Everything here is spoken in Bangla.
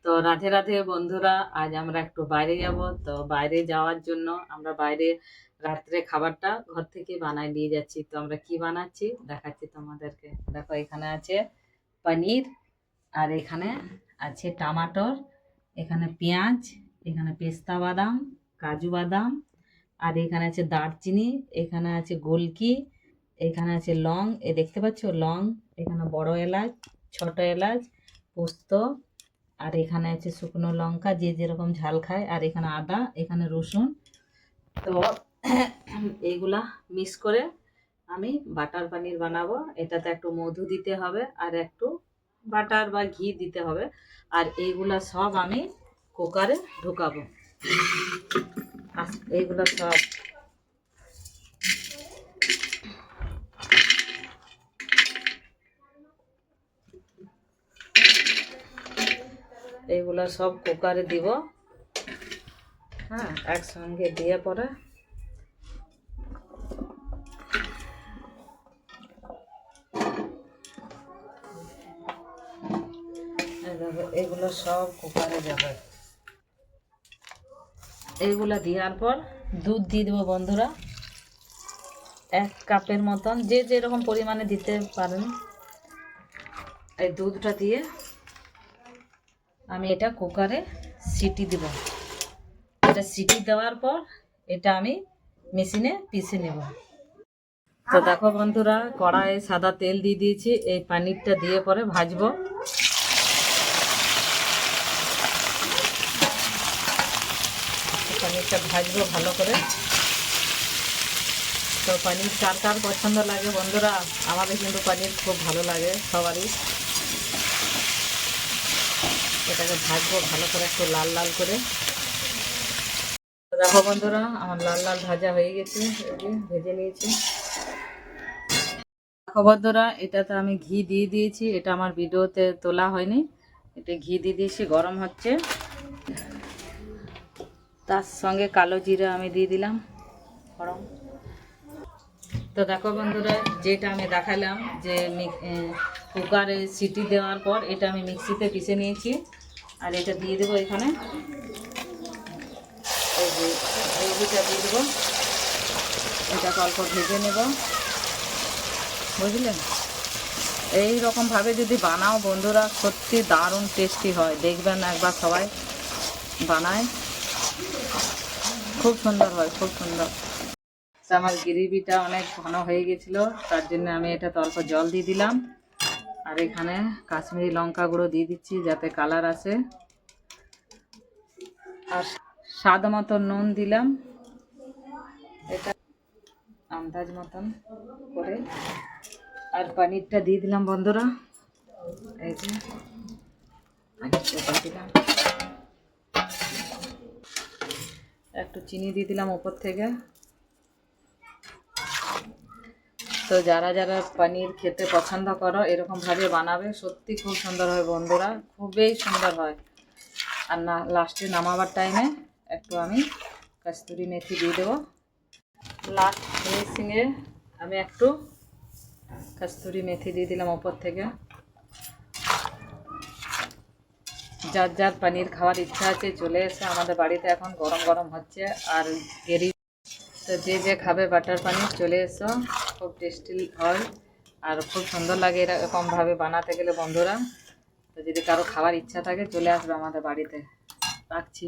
তো রাধে রাধে বন্ধুরা, আজ আমরা একটু বাইরে যাব। তো বাইরে যাওয়ার জন্য আমরা বাইরে রাত্রে খাবারটা ঘর থেকে বানায় নিয়ে যাচ্ছি। তো আমরা কি বানাচ্ছি দেখাচ্ছি তোমাদেরকে। দেখো, এখানে আছে পনির, আর এখানে আছে টমাটোর, এখানে পেঁয়াজ, এখানে পেস্তা বাদাম, কাজু বাদাম, আর এখানে আছে দারচিনি, এখানে আছে গোলকি, এখানে আছে লং, এ দেখতে পাচ্ছ লং, এখানে বড় এলাচ, ছোট এলাচ, পোস্ত, আর এখানে আছে শুকনো লঙ্কা, যে যেরকম ঝাল খায়, আর এখানে আদা, এখানে রসুন। তো এইগুলা মিক্স করে আমি বাটার পনির বানাবো। এটাতে একটু মধু দিতে হবে আর একটু বাটার বা ঘি দিতে হবে। আর এইগুলা সব আমি কুকারে ঢুকাবো। এইগুলো সব এইগুলা সব কুকারে দিব। হ্যাঁ, একসঙ্গে দিয়ে পরে এগুলো সব কুকারে যাবে। এইগুলা দেওয়ার পর দুধ দিয়ে দেবো বন্ধুরা, 1 কাপের মতন, যে যেরকম পরিমাণে দিতে পারেন। এই দুধটা দিয়ে আমি এটা কুকারে সিটি দেব। এটা সিটি দেওয়ার পর এটা আমি মেশিনে পিষে নেব। তো দেখো বন্ধুরা, কড়াইয়ে সাদা তেল দিয়ে দিয়েছি। এই পনিরটা দিয়ে পরে ভাজবো। পনিরটা ভাজবো ভালো করে। তো পনির কার কার পছন্দ লাগে বন্ধুরা? আমাদের কিন্তু পনির খুব ভালো লাগে সবারই। এটাকে ভাজবো ভালো করে, একটু লাল লাল করে। দেখো বন্ধুরা, আমার লাল লাল ভাজা হয়ে গেছে, ভেজে নিয়েছি। দেখো বন্ধুরা, এটাতে আমি ঘি দিয়ে দিয়েছি। এটা আমার ভিডিওতে তোলা হয়নি। এটা ঘি দিয়ে দিয়েছি, গরম হচ্ছে। তার সঙ্গে কালো জিরা আমি দিয়ে দিলাম গরম। তো দেখো বন্ধুরা, যেটা আমি দেখালাম যে কুকারে সিটি দেওয়ার পর এটা আমি মিক্সিতে পিষে নিয়েছি। আর এটা দিয়ে দেবো এখানে, এই দুটা দিয়ে দেবো। এটাকে অল্প ভেজে নেব, বুঝলেন? এই রকমভাবে যদি বানাও বন্ধুরা, সত্যি দারুণ টেস্টি হয়। দেখবেন একবার সবাই বানায়, খুব সুন্দর হয়, খুব সুন্দর। আমার গ্রেভিটা অনেক ঘন হয়ে গেছিল, তার জন্য আমি এটা অল্প জল দিয়ে দিলাম। আর এখানে কাশ্মীরি লঙ্কা গুঁড়ো দিয়ে দিচ্ছি যাতে কালার আসে। আর স্বাদ মতো নুন দিলাম, এটা আন্দাজ মতন করে। আর পনিরটা দিয়ে দিলাম বন্ধুরা, এই যে পনিরটা দিয়ে দিলাম। একটু চিনি দিয়ে দিলাম উপর থেকে। তো যারা যারা পনির খেতে পছন্দ করো, এরকমভাবে বানাবে, সত্যি খুব সুন্দর হয় বন্ধুরা, খুবই সুন্দর হয়। আর না, লাস্টে নামাবার টাইমে একটু আমি কস্তুরি মেথি দিয়ে দেবো। লাস্ট ফিনিশিংয়ে আমি একটু কস্তুরি মেথি দিয়ে দিলাম উপর থেকে। যার যার পনির খাওয়ার ইচ্ছা আছে চলে এসে আমাদের বাড়িতে, এখন গরম গরম হচ্ছে। আর তো যে যে খাবে বাটার পনির চলে এসো, খুব টেস্টি হয় আর খুব সুন্দর লাগে এরকমভাবে বানাতে গেলে বন্ধুরা। তো যদি কারো খাওয়ার ইচ্ছা থাকে চলে আসবে আমাদের বাড়িতে। রাখছি।